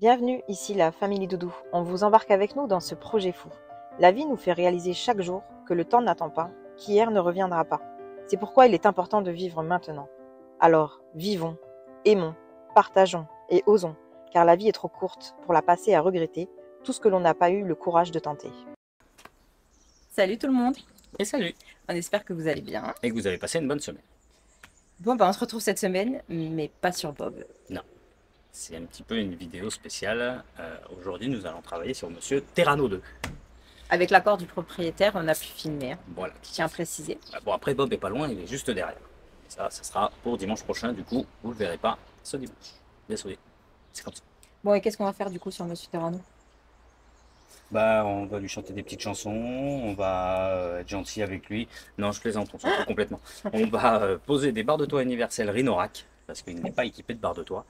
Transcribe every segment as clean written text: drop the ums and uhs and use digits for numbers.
Bienvenue, ici la famille Doudou. On vous embarque avec nous dans ce projet fou. La vie nous fait réaliser chaque jour que le temps n'attend pas, qu'hier ne reviendra pas. C'est pourquoi il est important de vivre maintenant. Alors, vivons, aimons, partageons et osons, car la vie est trop courte pour la passer à regretter tout ce que l'on n'a pas eu le courage de tenter. Salut tout le monde, Et salut, on espère que vous allez bien. et que vous avez passé une bonne semaine. Bon, on se retrouve cette semaine, mais pas sur Bob. Non, c'est un petit peu une vidéo spéciale. Aujourd'hui, nous allons travailler sur Monsieur Terrano 2. Avec l'accord du propriétaire, on a pu filmer, Voilà. je tiens à préciser. Bon, après, Bob est pas loin, il est juste derrière. Ça sera pour dimanche prochain, du coup, vous le verrez pas ce dimanche. Désolé, c'est comme ça. Bon, et qu'est-ce qu'on va faire du coup sur Monsieur Terrano? Bah, on va lui chanter des petites chansons, on va être gentil avec lui. Non, je plaisante, on s'en fout complètement. On va poser des barres de toit universelles Rhinorack, parce qu'il n'est pas équipé de barres de toit.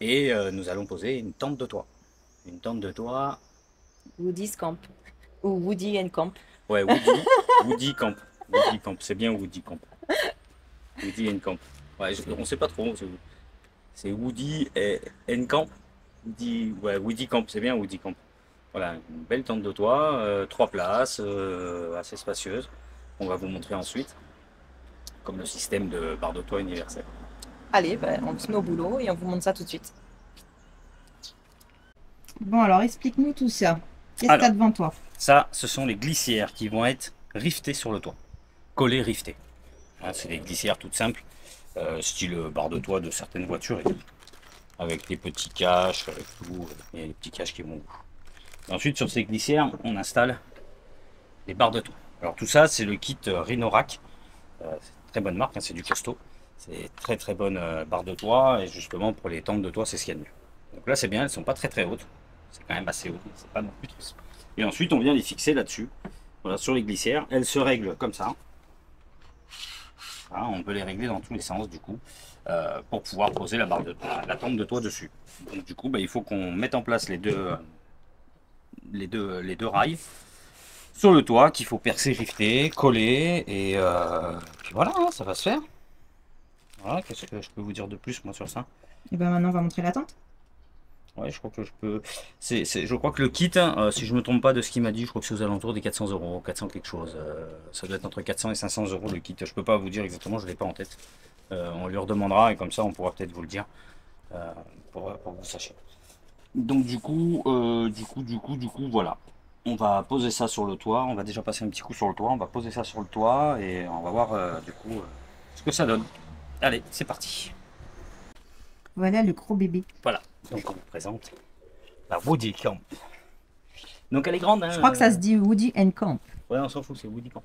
Et nous allons poser une tente de toit. Une tente de toit, Woody's Camp, ou Woody and Camp. ouais, Woody Camp. Woody Camp, c'est bien Woody Camp. Woody and Camp. Ouais, on sait pas trop, c'est Woody et Camp. Woody Camp, c'est bien Woody Camp. Voilà, une belle tente de toit, 3 places, assez spacieuse. On va vous montrer ensuite, comme le système de barre de toit universel. Allez, on se met au boulot et on vous montre ça tout de suite. Bon, alors explique-nous tout ça. Qu'est-ce que Alors. tu as devant toi? Ça, ce sont les glissières qui vont être rivetées sur le toit. Collées, rivetées. Hein, c'est des glissières toutes simples, style barre de toit de certaines voitures et tout. Avec des petits caches, avec tout. Il y a des petits caches qui vont. Et ensuite, sur ces glissières, on installe des barres de toit. Alors tout ça, c'est le kit Rhinorack. C'est une très bonne marque, hein, c'est du costaud. C'est très bonne barre de toit. Et justement, pour les tentes de toit, c'est ce qu'il y a de mieux. Donc là, c'est bien, elles sont pas très hautes. C'est quand même assez haut, c'est pas non plus trop. Et ensuite, on vient les fixer là-dessus. Voilà, sur les glissières. Elles se règlent comme ça. Voilà, on peut les régler dans tous les sens, du coup, pour pouvoir poser la tente de toit dessus. Donc du coup, il faut qu'on mette en place les deux rails sur le toit qu'il faut percer, rifter, coller et puis voilà, hein, ça va se faire. Voilà, qu'est-ce que je peux vous dire de plus moi sur ça? Et ben maintenant, on va montrer la tente. Ouais, je crois que je peux. Je crois que le kit, hein, si je me trompe pas de ce qu'il m'a dit, je crois que c'est aux alentours des 400 euros, 400 quelque chose. Ça doit être entre 400 et 500 euros le kit. Je peux pas vous dire exactement, je l'ai pas en tête. On lui redemandera et comme ça, on pourra peut-être vous le dire pour que vous sachiez. Donc du coup, voilà. On va poser ça sur le toit. On va déjà passer un petit coup sur le toit. On va poser ça sur le toit et on va voir du coup ce que ça donne. Allez, c'est parti. Voilà le gros bébé. Voilà. Donc on vous présente la Woody Camp. Donc elle est grande. Hein, Je crois que ça se dit Woody and Camp. Ouais, on s'en fout, c'est Woody Camp.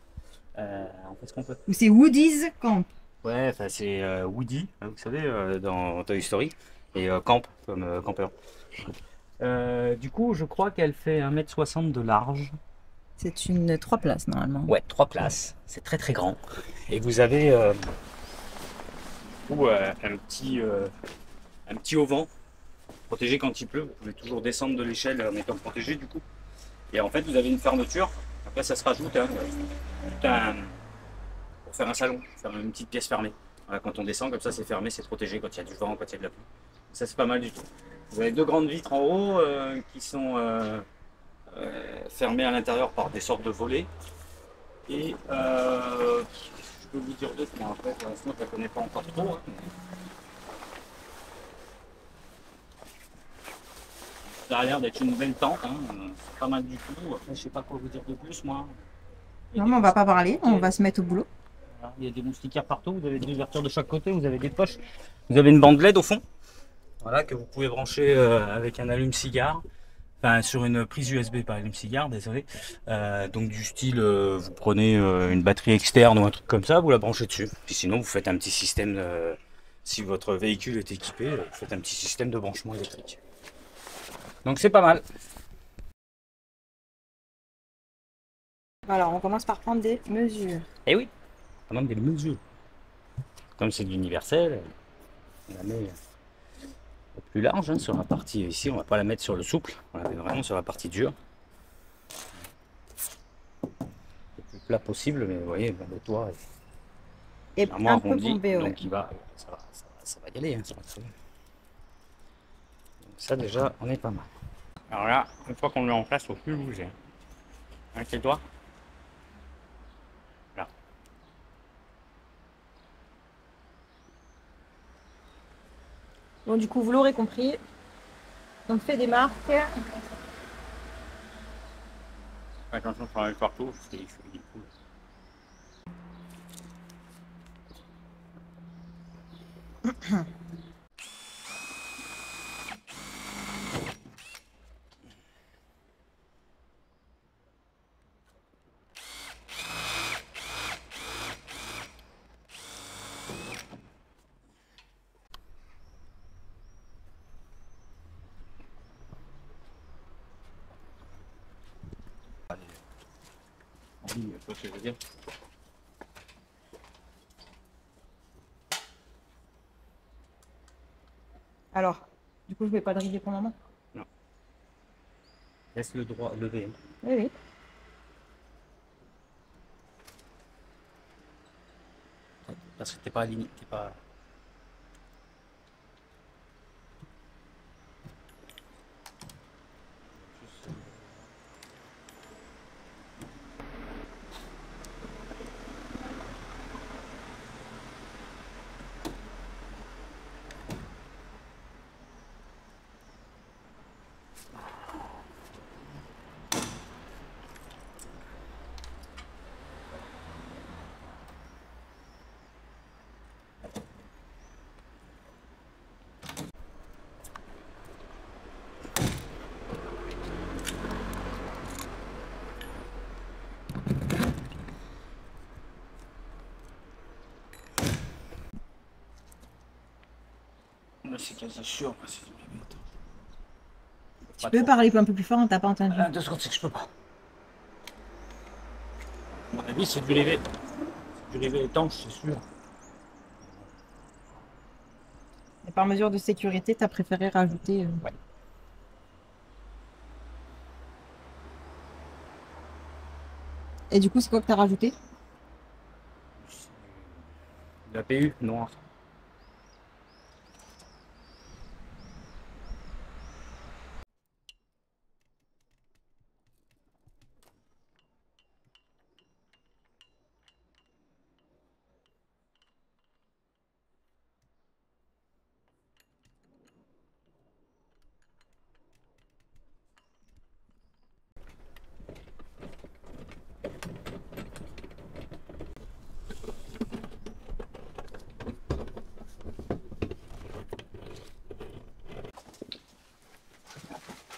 On fait ce qu'on peut. Ou c'est Woody's Camp. Ouais, enfin c'est Woody, hein, vous savez, dans Toy Story. Et Camp, comme campeur. Du coup, je crois qu'elle fait 1m60 de large. C'est une 3 places normalement. Ouais, 3 places. C'est très grand. Et vous avez un petit auvent protégé quand il pleut. Vous pouvez toujours descendre de l'échelle en étant protégé du coup. Et en fait, vous avez une fermeture. Après, ça se rajoute pour faire un salon, faire une petite pièce fermée. Voilà, quand on descend, comme ça, c'est fermé, c'est protégé quand il y a du vent, quand il y a de la pluie. Ça, c'est pas mal du tout. Vous avez 2 grandes vitres en haut qui sont fermées à l'intérieur par des sortes de volets. Et je peux vous dire d'autres, mais après, pour l'instant, je ne la connais pas encore trop. Hein. Ça a l'air d'être une belle tente, hein. C'est pas mal du tout. Après, je sais pas quoi vous dire de plus, moi. Non, mais on va pas parler, on va se mettre au boulot. Voilà, il y a des moustiquaires partout, vous avez des ouvertures de chaque côté, vous avez des poches. Vous avez une bande LED au fond, voilà, que vous pouvez brancher avec un allume-cigare. Enfin, sur une prise USB, pas allume-cigare, désolé. Donc du style, vous prenez une batterie externe ou un truc comme ça, vous la branchez dessus. Puis sinon, vous faites un petit système, si votre véhicule est équipé, vous faites un petit système de branchement électrique. Donc c'est pas mal. Alors, on commence par prendre des mesures. Eh oui, quand même des mesures. Comme c'est de l'universel, on la met au plus large, hein, sur la partie ici, on va pas la mettre sur le souple, on la met vraiment sur la partie dure. Le plus plat possible, mais vous voyez, le toit est Et vraiment un peu arrondi, bombé, ouais. donc ça va y aller. Hein, ça va très bien. Ça déjà, on est pas mal. Alors là, une fois qu'on l'a en place, il ne faut plus le bouger. Avec les doigts. Là. Bon, du coup, vous l'aurez compris, on fait des marques. Attention sur le partout, c'est les cheveux des poules. Oui, tu vois ce que je veux dire. Alors, du coup, je vais pas driver pour le moment. Laisse le droit levé. Oui, oui. Parce que t'es pas aligné, t'es pas. C'est quasi sûr, c'est du bébé. Tu peux parler un peu plus fort, on t'a pas entendu. 2 secondes, c'est que je peux pas. À mon avis, c'est du levé. C'est du levé étanche, c'est sûr. Et par mesure de sécurité, t'as préféré rajouter. Ouais. Et du coup, c'est quoi que t'as rajouté? La PU noire.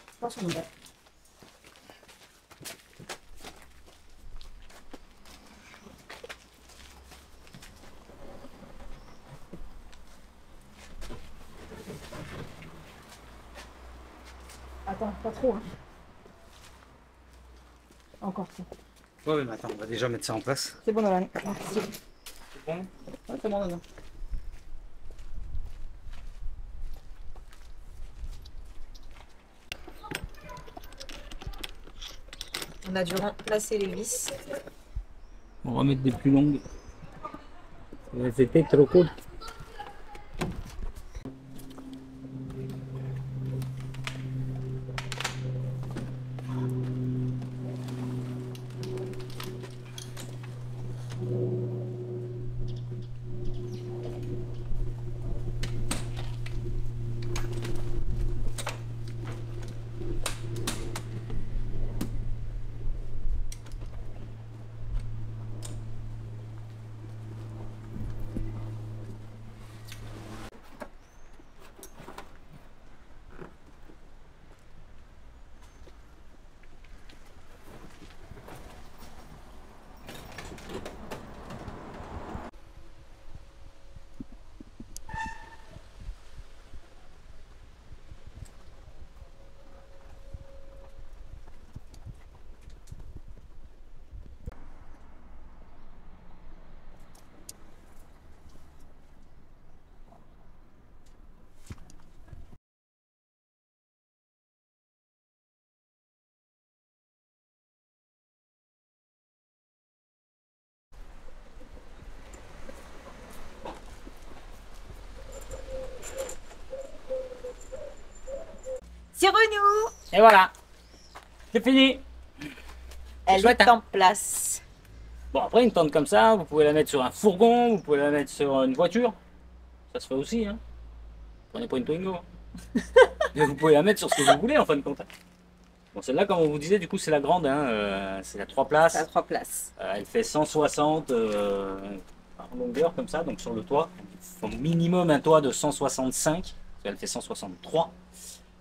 Je pense qu'on est bon. Attends, pas trop. Hein. Encore ça. Ouais, mais attends, on va déjà mettre ça en place. C'est bon, Nolan. Merci. C'est bon? Ouais, c'est bon, Nolan. On a dû remplacer les vis. On va mettre des plus longues. C'était trop cool. C'est Renou. Et voilà, c'est fini. Elle chouette, est hein. en place. Bon, après, une tente comme ça, vous pouvez la mettre sur un fourgon, vous pouvez la mettre sur une voiture. Ça se fait aussi, hein. Prenez pas une Twingo. Mais vous pouvez la mettre sur ce que vous voulez, en fin de compte. Bon, celle-là, comme on vous disait, du coup, c'est la grande, hein. C'est la 3 places. Ça a 3 places. Elle fait 160 en longueur, comme ça, donc sur le toit. Il faut minimum un toit de 165. Elle fait 163.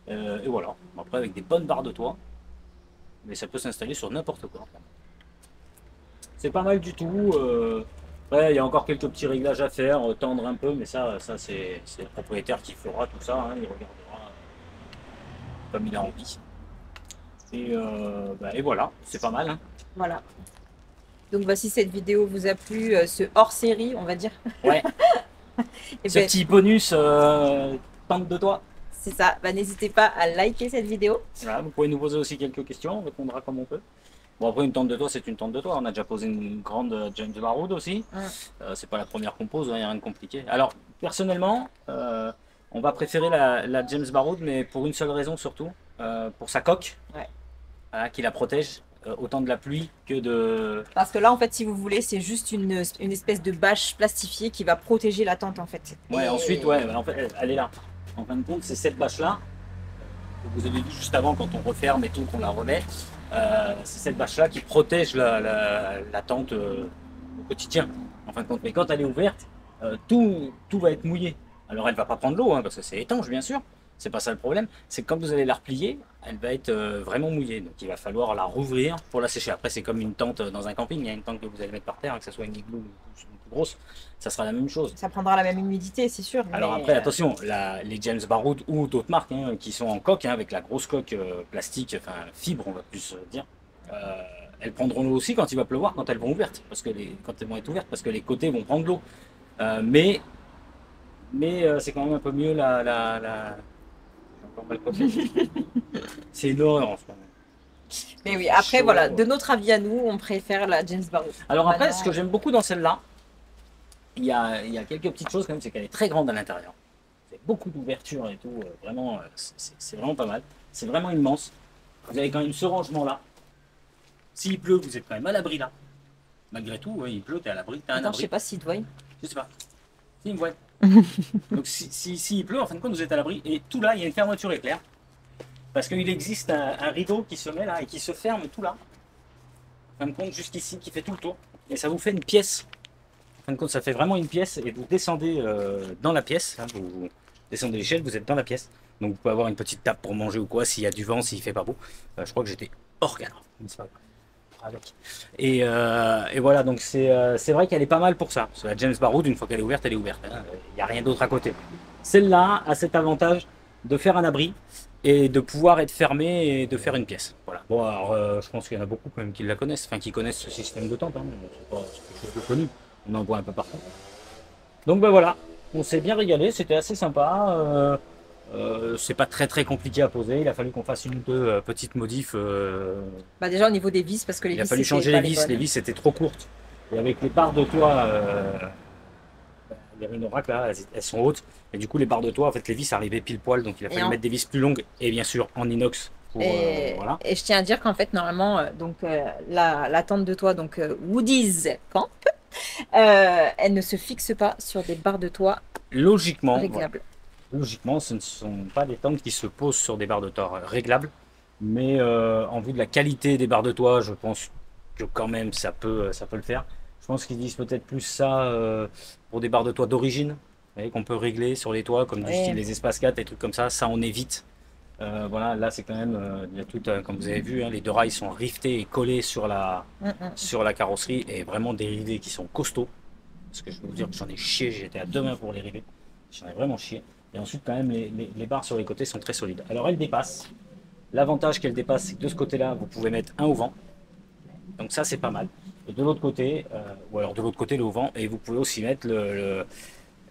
Et voilà. Après, avec des bonnes barres de toit. Mais ça peut s'installer sur n'importe quoi. C'est pas mal du tout. Ouais, il y a encore quelques petits réglages à faire, tendre un peu, mais ça c'est le propriétaire qui fera tout ça. Hein, il regardera comme il a envie. Et voilà, c'est pas mal. Hein. Voilà. Donc voici, cette vidéo vous a plu, ce hors-série, on va dire. Ouais. Et Ce petit bonus tente de toit. c'est ça. Bah, n'hésitez pas à liker cette vidéo. Voilà, vous pouvez nous poser aussi quelques questions, on répondra comme on peut. Bon, après, une tente de toit, c'est une tente de toit. On a déjà posé une grande James Baroud aussi. C'est pas la première qu'on pose, il n'y a rien de compliqué. Alors, personnellement, on va préférer la James Baroud, mais pour une seule raison surtout, pour sa coque, Ouais. qui la protège autant de la pluie que de... Parce que là, en fait, si vous voulez, c'est juste une espèce de bâche plastifiée qui va protéger la tente, en fait. Ouais, Et- ensuite, ouais, en fait, elle est là. En fin de compte, c'est cette bâche-là, que vous avez vu juste avant quand on referme et tout, qu'on la remet. C'est cette bâche-là qui protège la tente au quotidien, en fin de compte. Mais quand elle est ouverte, tout va être mouillé. Alors elle va pas prendre l'eau, hein, parce que c'est étanche, bien sûr. C'est pas ça le problème. C'est que quand vous allez la replier, elle va être vraiment mouillée. Donc il va falloir la rouvrir pour la sécher. Après, c'est comme une tente dans un camping. Il y a une tente que vous allez mettre par terre, que ce soit une igloo ou une plus grosse, ça sera la même chose. Ça prendra la même humidité, c'est sûr. Alors mais, après, attention, les James Baroud ou d'autres marques qui sont en coque, avec la grosse coque plastique, enfin fibre, on va plus dire, elles prendront l'eau aussi quand il va pleuvoir, quand elles vont ouvertes, quand elles vont être ouvertes, parce que les côtés vont prendre l'eau. Mais c'est quand même un peu mieux j'ai encore mal copié. C'est une horreur en ce moment. Mais oui, après, Chaud. voilà, de notre avis à nous, on préfère la James Baroud. Alors après, Maintenant, ce que j'aime beaucoup dans celle-là, il y a quelques petites choses quand même, c'est qu'elle est très grande à l'intérieur. C'est beaucoup d'ouverture et tout, vraiment, c'est vraiment pas mal. C'est vraiment immense. Vous avez quand même ce rangement-là. S'il pleut, vous êtes quand même à l'abri là. Malgré tout, ouais, il pleut, t'es à l'abri, t'as un Attends, je abri. sais pas s'il doit. Je sais pas. Si, il me voit. Donc si il pleut, en fin de compte, vous êtes à l'abri. Et tout là, il y a une fermeture éclair. Parce qu'il existe un rideau qui se met là et qui se ferme tout là. En fin de compte, jusqu'ici, qui fait tout le tour. Et ça vous fait une pièce. En fin de compte, ça fait vraiment une pièce. Et vous descendez dans la pièce. Hein, vous descendez l'échelle, vous êtes dans la pièce. Donc vous pouvez avoir une petite table pour manger ou quoi, s'il y a du vent, s'il fait pas beau. Je crois que j'étais hors cadre. C'est pas grave. Avec. Et voilà, donc c'est vrai qu'elle est pas mal pour ça. Parce que la James Baroud, une fois qu'elle est ouverte, elle est ouverte. Hein. Il n'y a rien d'autre à côté. Celle-là a cet avantage de faire un abri et de pouvoir être fermée et de faire une pièce. Voilà. Bon, alors je pense qu'il y en a beaucoup quand même qui la connaissent, enfin qui connaissent ce système de tente. Hein. C'est quelque chose de connu. On en voit un peu partout. Donc ben voilà, on s'est bien régalé, c'était assez sympa. C'est pas très compliqué à poser. Il a fallu qu'on fasse une ou deux petites modifs. Bah déjà au niveau des vis, parce que les Il a vis, fallu c'était changer pas les vis. bonnes. Les vis étaient trop courtes. Et avec les barres de toit, les rhinoracs là, elles sont hautes. Et du coup, les barres de toit, en fait, les vis arrivaient pile poil. Donc il a fallu mettre des vis plus longues et bien sûr en inox. Pour, voilà. Et je tiens à dire qu'en fait, normalement, la tente de toit, donc Woody's Camp, elle ne se fixe pas sur des barres de toit Logiquement, réglables. logiquement, ce ne sont pas des tentes qui se posent sur des barres de toit réglables. Mais en vue de la qualité des barres de toit, je pense que quand même ça peut le faire. Je pense qu'ils disent peut-être plus ça pour des barres de toit d'origine, vous voyez, qu'on peut régler sur les toits, comme du style les Espace 4, des trucs comme ça on évite. Voilà, là c'est quand même, il y a tout, comme vous avez vu, hein, les deux rails sont riftés et collés sur la carrosserie et vraiment des rivets qui sont costauds. Parce que je peux vous dire que j'en ai chié, j'étais à deux mains pour les river. J'en ai vraiment chié. Et ensuite quand même les barres sur les côtés sont très solides. Alors elles dépassent. L'avantage qu'elles dépassent, c'est que de ce côté-là, vous pouvez mettre un auvent. Donc ça c'est pas mal. Et de l'autre côté, ou alors de l'autre côté le auvent, et vous pouvez aussi mettre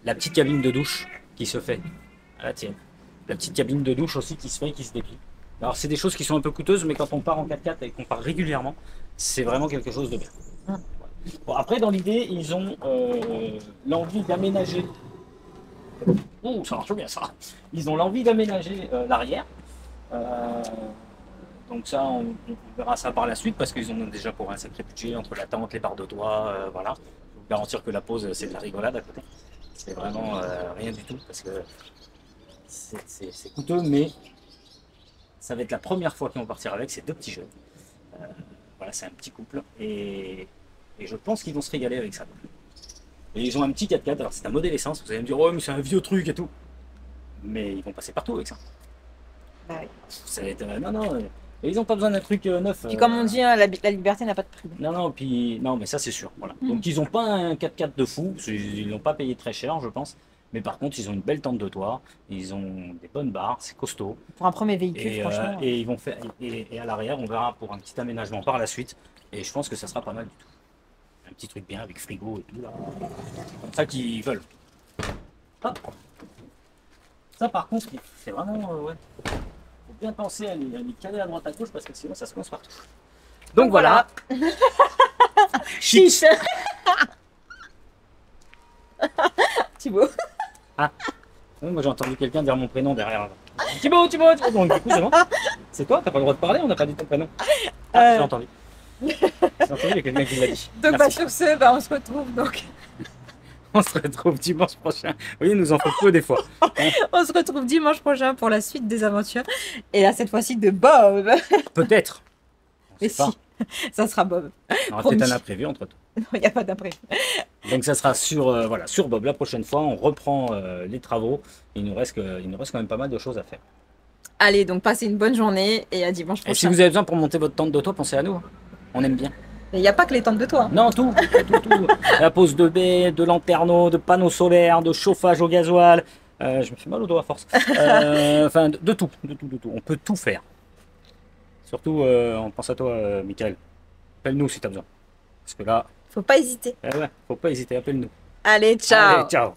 la petite cabine de douche qui se fait à la tienne. La petite cabine de douche aussi qui se fait et qui se déplie. Alors c'est des choses qui sont un peu coûteuses, mais quand on part en 4x4 et qu'on part régulièrement, c'est vraiment quelque chose de bien. Bon, après dans l'idée, ils ont l'envie d'aménager. Oh, ça marche bien ça. Ils ont l'envie d'aménager l'arrière. Donc ça, on verra ça par la suite parce qu'ils en ont déjà pour un sacré budget entre la tente, les barres de toit, voilà. Je peux vous garantir que la pause, c'est de la rigolade à côté. C'est vraiment rien du tout parce que c'est coûteux, mais ça va être la première fois qu'ils vont partir avec ces deux petits jeunes. Voilà, c'est un petit couple et je pense qu'ils vont se régaler avec ça. Et ils ont un petit 4x4, alors c'est un modèle essence, vous allez me dire, oh mais c'est un vieux truc et tout. Mais ils vont passer partout avec ça. Bah oui. Ça va être, non, non, et ils n'ont pas besoin d'un truc neuf. Puis comme on dit, hein, la liberté n'a pas de prix. Non, non, puis, non, mais ça c'est sûr. Voilà. Donc ils n'ont pas un 4x4 de fou, parce qu'ils l'ont pas payé très cher, je pense. Mais par contre, ils ont une belle tente de toit, ils ont des bonnes barres, c'est costaud. Pour un premier véhicule, Et, franchement. et ils vont faire, et à l'arrière, on verra pour un petit aménagement par la suite. Et je pense que ça sera pas mal du tout. Un petit truc bien avec frigo et tout là. C'est comme ça qu'ils veulent. Hop. Ça par contre, c'est vraiment ouais. Faut bien penser à les caler à droite à gauche parce que sinon ça se coince partout. Donc voilà. Chiche. Thibaut. Ouais, moi j'ai entendu quelqu'un dire mon prénom derrière. Thibaut, Thibaut, Thibaut. Donc du coup c'est bon. C'est toi, t'as pas le droit de parler, on n'a pas dit ton prénom. J'ai entendu. J'ai entendu, il y a quelqu'un qui l'a dit. Donc bah, Merci. sur ce, bah, on se retrouve donc. On se retrouve dimanche prochain. Vous voyez, il nous en faut peu des fois. On se retrouve dimanche prochain pour la suite des aventures. Et là, cette fois-ci de Bob. Peut-être. On Mais sait pas. si, ça sera Bob. On aura promis. peut-être un imprévu entre temps. Non, il n'y a pas d'imprévu. Donc ça sera sur, voilà, sur Bob la prochaine fois. On reprend les travaux. Il nous reste quand même pas mal de choses à faire. Allez, donc passez une bonne journée et à dimanche Et si prochain. vous avez besoin pour monter votre tente de toit, pensez à nous. On aime bien. Il n'y a pas que les tentes de toi. Hein. Non, tout. La pose de baies, de lanterneaux, de panneaux solaires, de chauffage au gasoil. Je me fais mal au dos à force. Enfin, de tout, de tout, de tout. On peut tout faire. Surtout, on pense à toi, Michael. Appelle-nous si tu as besoin. Parce que là, Faut pas hésiter. ouais, faut pas hésiter, appelle-nous. Allez, ciao. Allez, ciao.